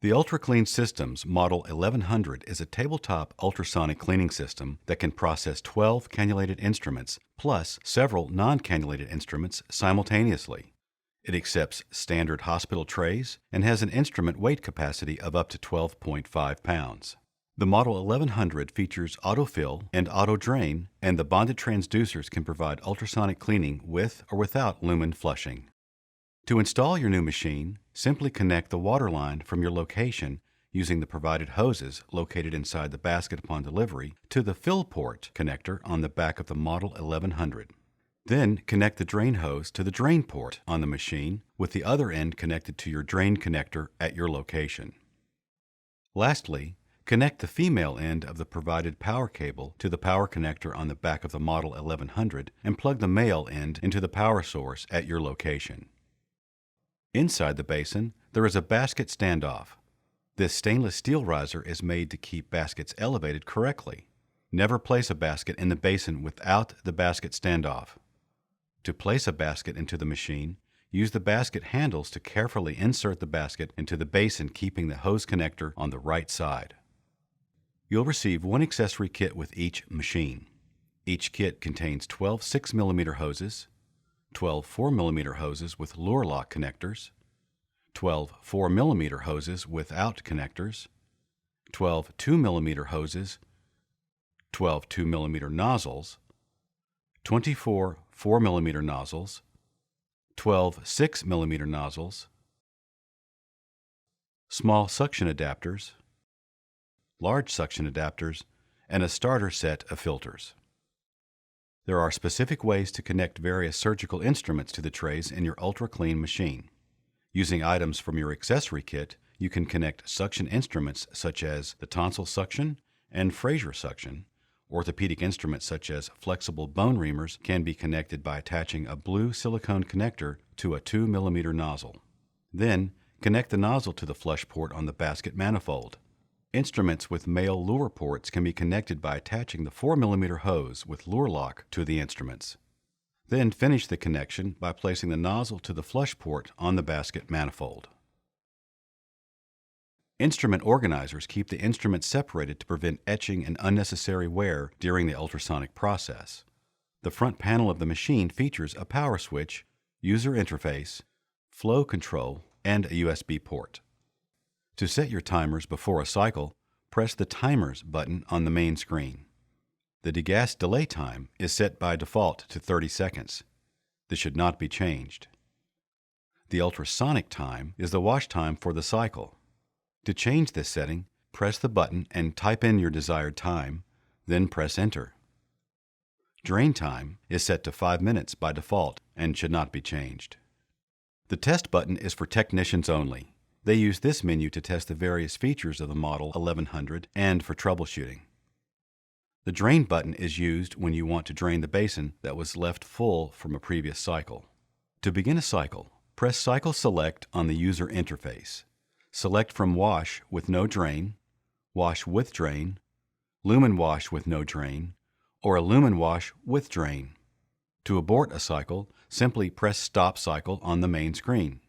The UltraClean Systems Model 1100 is a tabletop ultrasonic cleaning system that can process 12 cannulated instruments plus several non-cannulated instruments simultaneously. It accepts standard hospital trays and has an instrument weight capacity of up to 12.5 pounds. The Model 1100 features autofill and auto drain, and the bonded transducers can provide ultrasonic cleaning with or without lumen flushing. To install your new machine, simply connect the water line from your location using the provided hoses located inside the basket upon delivery to the fill port connector on the back of the Model 1100. Then connect the drain hose to the drain port on the machine with the other end connected to your drain connector at your location. Lastly, connect the female end of the provided power cable to the power connector on the back of the Model 1100 and plug the male end into the power source at your location. Inside the basin, there is a basket standoff. This stainless steel riser is made to keep baskets elevated correctly. Never place a basket in the basin without the basket standoff. To place a basket into the machine, use the basket handles to carefully insert the basket into the basin, keeping the hose connector on the right side. You'll receive one accessory kit with each machine. Each kit contains 12 6mm hoses, 12 4mm hoses with lure lock connectors, 12 4mm hoses without connectors, 12 2mm hoses, 12 2mm nozzles, 24 4mm nozzles, 12 6mm nozzles, small suction adapters, large suction adapters, and a starter set of filters. There are specific ways to connect various surgical instruments to the trays in your UltraClean machine. Using items from your accessory kit, you can connect suction instruments such as the tonsil suction and Fraser suction. Orthopedic instruments such as flexible bone reamers can be connected by attaching a blue silicone connector to a 2mm nozzle. Then, connect the nozzle to the flush port on the basket manifold. Instruments with male lure ports can be connected by attaching the 4mm hose with lure lock to the instruments. Then finish the connection by placing the nozzle to the flush port on the basket manifold. Instrument organizers keep the instruments separated to prevent etching and unnecessary wear during the ultrasonic process. The front panel of the machine features a power switch, user interface, flow control, and a USB port. To set your timers before a cycle, press the Timers button on the main screen. The degas delay time is set by default to 30 seconds. This should not be changed. The ultrasonic time is the wash time for the cycle. To change this setting, press the button and type in your desired time, then press Enter. Drain time is set to 5 minutes by default and should not be changed. The Test button is for technicians only. They use this menu to test the various features of the Model 1100 and for troubleshooting. The Drain button is used when you want to drain the basin that was left full from a previous cycle. To begin a cycle, press Cycle Select on the user interface. Select from Wash with no drain, Wash with drain, Lumen wash with no drain, or a lumen wash with drain. To abort a cycle, simply press Stop Cycle on the main screen.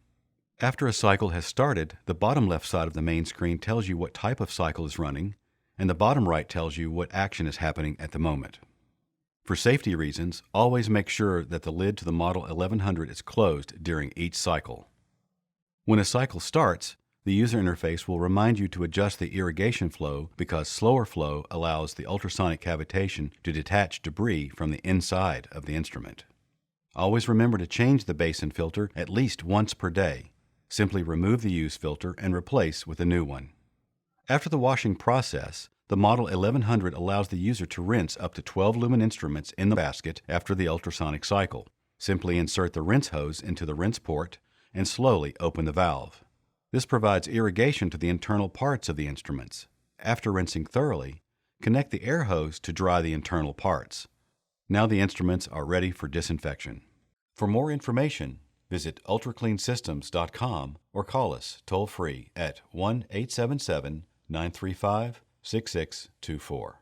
After a cycle has started, the bottom left side of the main screen tells you what type of cycle is running, and the bottom right tells you what action is happening at the moment. For safety reasons, always make sure that the lid to the Model 1100 is closed during each cycle. When a cycle starts, the user interface will remind you to adjust the irrigation flow because slower flow allows the ultrasonic cavitation to detach debris from the inside of the instrument. Always remember to change the basin filter at least once per day. Simply remove the used filter and replace with a new one. After the washing process, the Model 1100 allows the user to rinse up to 12 lumen instruments in the basket after the ultrasonic cycle. Simply insert the rinse hose into the rinse port and slowly open the valve. This provides irrigation to the internal parts of the instruments. After rinsing thoroughly, connect the air hose to dry the internal parts. Now the instruments are ready for disinfection. For more information, visit ultracleansystems.com or call us toll-free at 1-877-935-6624.